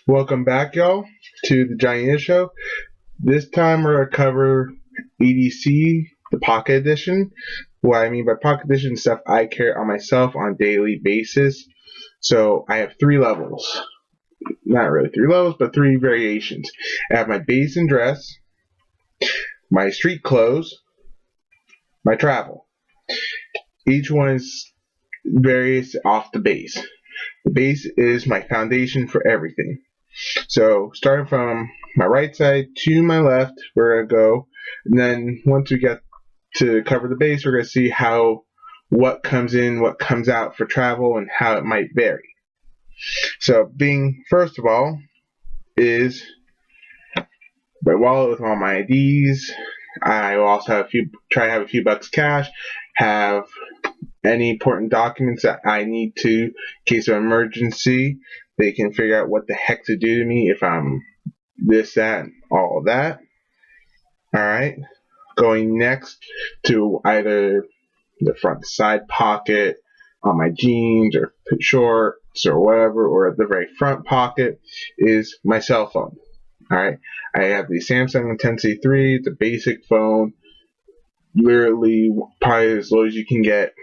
Welcome back, y'all, to the Jonnyizz Show. This time we're going to cover EDC, the Pocket Edition. What I mean by Pocket Edition is stuff I carry on myself on a daily basis. So I have 3 levels. Not really 3 levels, but 3 variations. I have my base and dress, my street clothes, my travel. Each one is varies off the base. The base is my foundation for everything. So starting from my right side to my left, we're going to go, and then once we get to cover the base, we're going to see what comes in, what comes out for travel, and how it might vary. So first of all is my wallet with all my IDs. I will also try to have a few bucks cash, have any important documents that I need to in case of emergency. They can figure out what the heck to do to me if I'm this, that, and all of that. Alright, going next to either the front side pocket on my jeans or shorts or whatever, or the very front pocket is my cell phone. Alright, I have the Samsung 10C3, the basic phone, literally probably as low as you can get,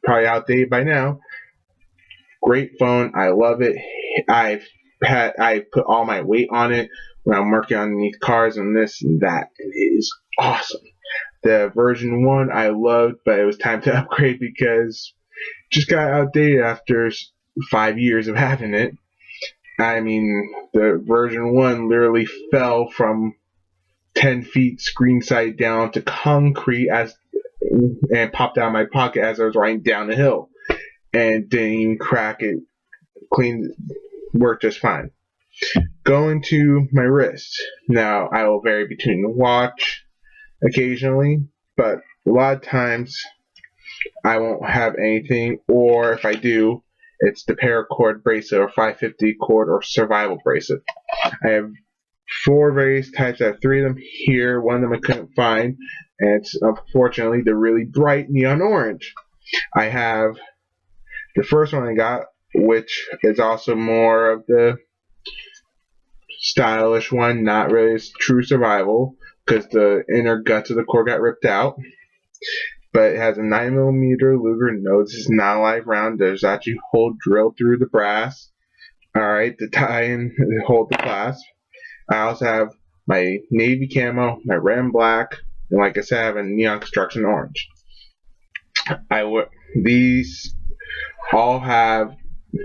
probably outdated by now. Great phone, I love it. I put all my weight on it when I'm working underneath cars and this and that. It is awesome. The version 1 I loved, but it was time to upgrade because it just got outdated after 5 years of having it. I mean, the version 1 literally fell from 10 feet screen side down to concrete and popped out of my pocket as I was riding down the hill, and didn't even crack it. Worked just fine. Going to my wrist. Now I will vary between the watch occasionally, but a lot of times I won't have anything, or if I do, it's the paracord bracelet or 550 cord or survival bracelet. I have 4 various types. I have 3 of them here. One of them I couldn't find, and it's unfortunately the really bright neon orange. I have the first one I got, which is also more of the stylish one, not really true survival because the inner guts of the cord got ripped out. But it has a 9mm Luger. No, this is not a live round. There's actually a hole drilled through the brass. Alright, to tie and hold the clasp. I also have my navy camo, my red and black, and like I said, I have a neon construction orange. These all have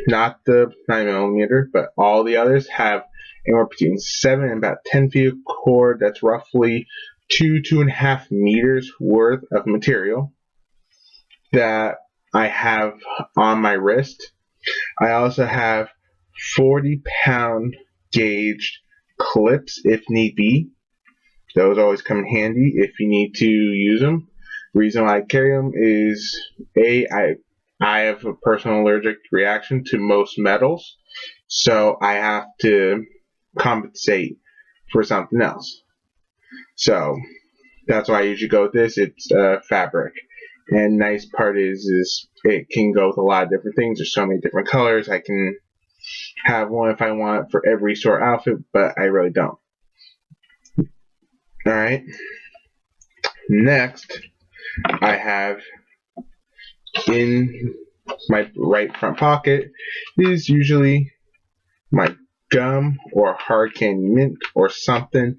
not the 9mm, but all the others have anywhere between 7 and about 10 feet of cord. That's roughly 2.5 meters worth of material that I have on my wrist. I also have 40-pound gauged clips if need be. Those always come in handy if you need to use them. The reason why I carry them is I have a personal allergic reaction to most metals, so I have to compensate for something else. So that's why I usually go with this. It's fabric, and nice part is it can go with a lot of different things. There's so many different colors. I can have one if I want for every sort of outfit, but I really don't. Alright, next I have in my right front pocket is usually my gum or hard candy mint or something.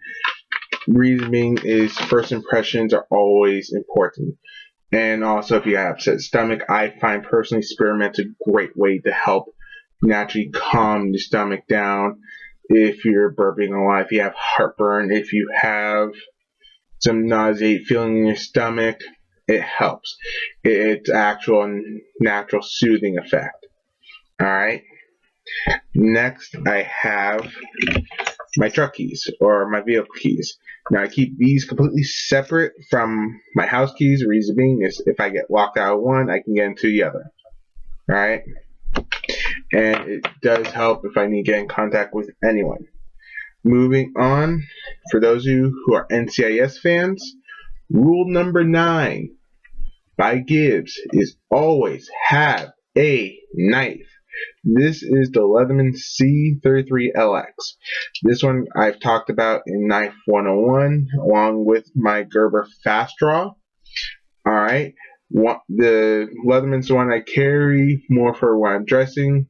Reason being is first impressions are always important, and also if you have upset stomach, I find personally spearmint's a great way to help naturally calm the stomach down. If you're burping a lot, if you have heartburn, if you have some nauseate feeling in your stomach, it helps. It's actual natural soothing effect. Alright. Next I have my truck keys or my vehicle keys. Now I keep these completely separate from my house keys. The reason being is if I get locked out of one, I can get into the other. Alright. And it does help if I need to get in contact with anyone. Moving on, for those of you who are NCIS fans, rule number 9 by Gibbs is always have a knife. This is the Leatherman C33LX. This one I've talked about in Knife 101 along with my Gerber Fast Draw. Alright, the Leatherman's the one I carry more for when I'm dressing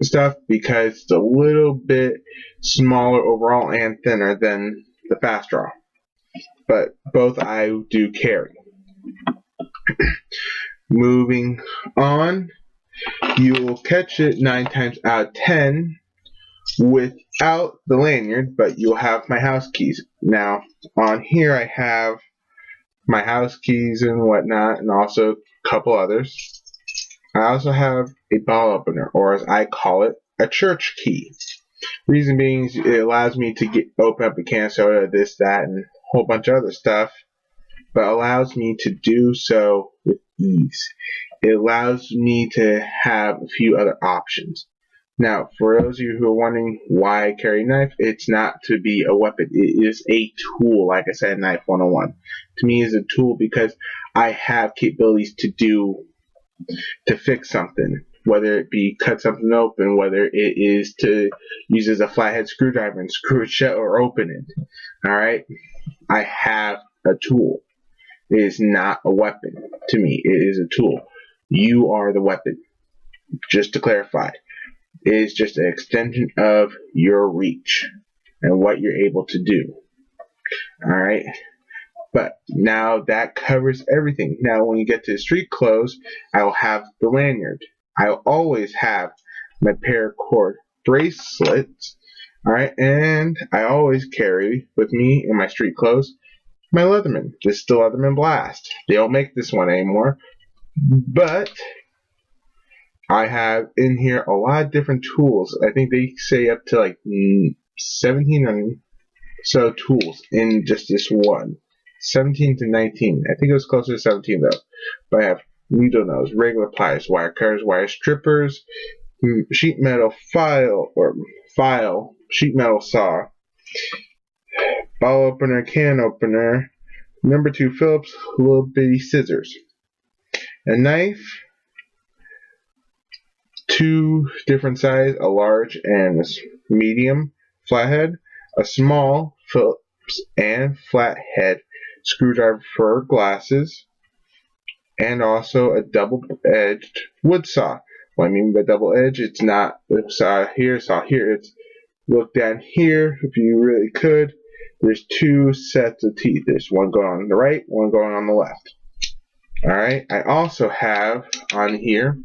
stuff because it's a little bit smaller overall and thinner than the Fast Draw. But both I do carry. Moving on, you will catch it 9 times out of 10 without the lanyard, but you'll have my house keys. Now, on here I have my house keys and whatnot, and also a couple others. I also have a bottle opener, or as I call it, a church key. Reason being, it allows me to open up a can of soda, this, that, and a whole bunch of other stuff, but allows me to do so with ease. It allows me to have a few other options. Now, for those of you who are wondering why I carry a knife, it's not to be a weapon. It is a tool, like I said in Knife 101. To me, it's a tool because I have capabilities to fix something, whether it be cut something open, whether it is to use as a flathead screwdriver and screw it shut or open it. Alright? I have a tool. It is not a weapon to me. It is a tool. You are the weapon. Just to clarify. It is just an extension of your reach and what you're able to do. Alright? But now that covers everything. Now when you get to street clothes, I will have the lanyard. I'll always have my paracord bracelets. Alright, and I always carry with me in my street clothes my Leatherman. This is the Leatherman Blast. They don't make this one anymore. But I have in here a lot of different tools. I think they say up to like 17 or so tools in just this one. 17 to 19. I think it was closer to 17 though. But I have needle nose, regular pliers, wire cutters, wire strippers, sheet metal file, sheet metal saw, bottle opener, can opener, number 2 Phillips, little bitty scissors, a knife, 2 different sizes, a large and a medium flathead, a small Phillips and flathead screwdriver for glasses, and also a double-edged wood saw. What I mean by double-edged, it's not saw here, it's look down here if you really could. There's 2 sets of teeth. There's one going on the right, one going on the left. Alright, I also have on here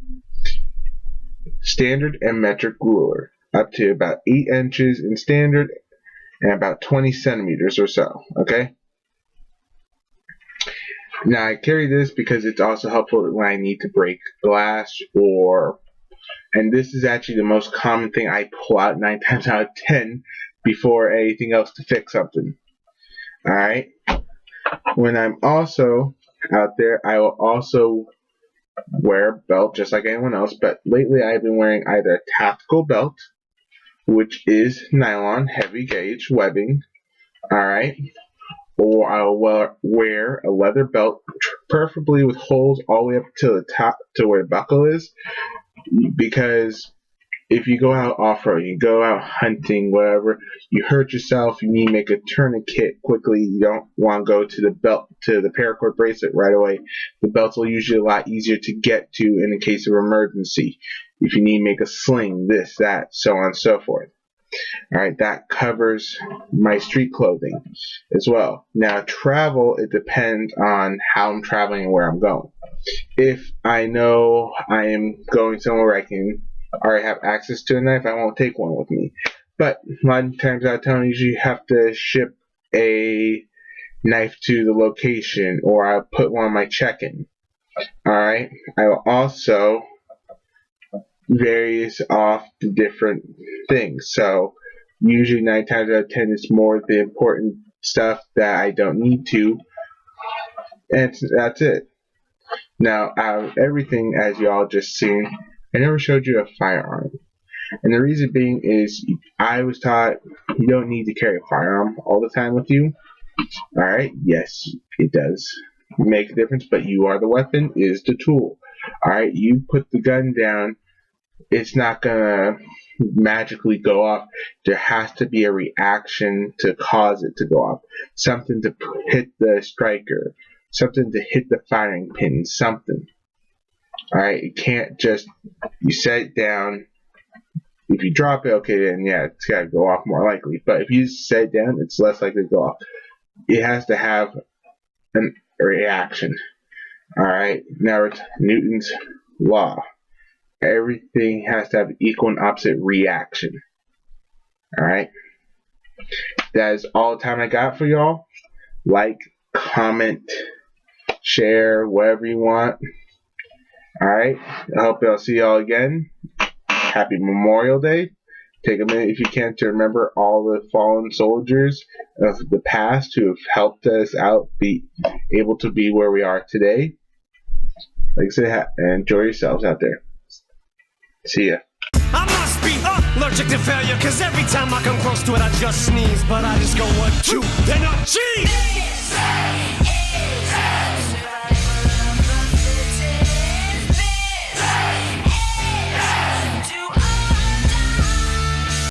standard and metric ruler, up to about 8 inches in standard and about 20 centimeters or so. Okay? Now I carry this because it's also helpful when I need to break glass, and this is actually the most common thing I pull out 9 times out of 10 before anything else to fix something. Alright? When I'm also out there, I will also wear a belt just like anyone else, but lately I've been wearing either a tactical belt, which is nylon, heavy gauge webbing, alright, or I'll wear a leather belt, preferably with holes all the way up to the top to where the buckle is, because if you go out off-road, you go out hunting, whatever, you hurt yourself, you need to make a tourniquet quickly, you don't want to go to the belt, to the paracord bracelet right away. The belts will usually a lot easier to get to in the case of emergency. If you need to make a sling, this, that, so on and so forth. Alright, that covers my street clothing as well. Now travel, it depends on how I'm traveling and where I'm going. If I know I am going somewhere where I can already have access to a knife, I won't take one with me. But a lot of times out of town, I usually have to ship a knife to the location, or I'll put one on my check-in. Alright, I will also varies off the different things. So usually 9 times out of 10 it's more the important stuff that I don't need to, and that's it. Now out of everything, as y'all just seen, I never showed you a firearm, and the reason being is I was taught you don't need to carry a firearm all the time with you. Alright, yes, it does make a difference, but you are the weapon, is the tool. Alright, you put the gun down it's not gonna magically go off. There has to be a reaction to cause it to go off. Something to hit the striker. Something to hit the firing pin. Something. Alright, you can't just, you set it down. If you drop it, okay, then yeah, it's gotta go off more likely. But if you set it down, it's less likely to go off. It has to have a reaction. Alright, now it's Newton's law. Everything has to have equal and opposite reaction. Alright? That is all the time I got for y'all. Like, comment, share, whatever you want. Alright? I hope I'll see y'all again. Happy Memorial Day. Take a minute if you can to remember all the fallen soldiers of the past who have helped us out be able to be where we are today. Like I said, enjoy yourselves out there. See ya. I must be allergic to failure, cause every time I come close to it I just sneeze. But I just go 1, 2, then I cheese.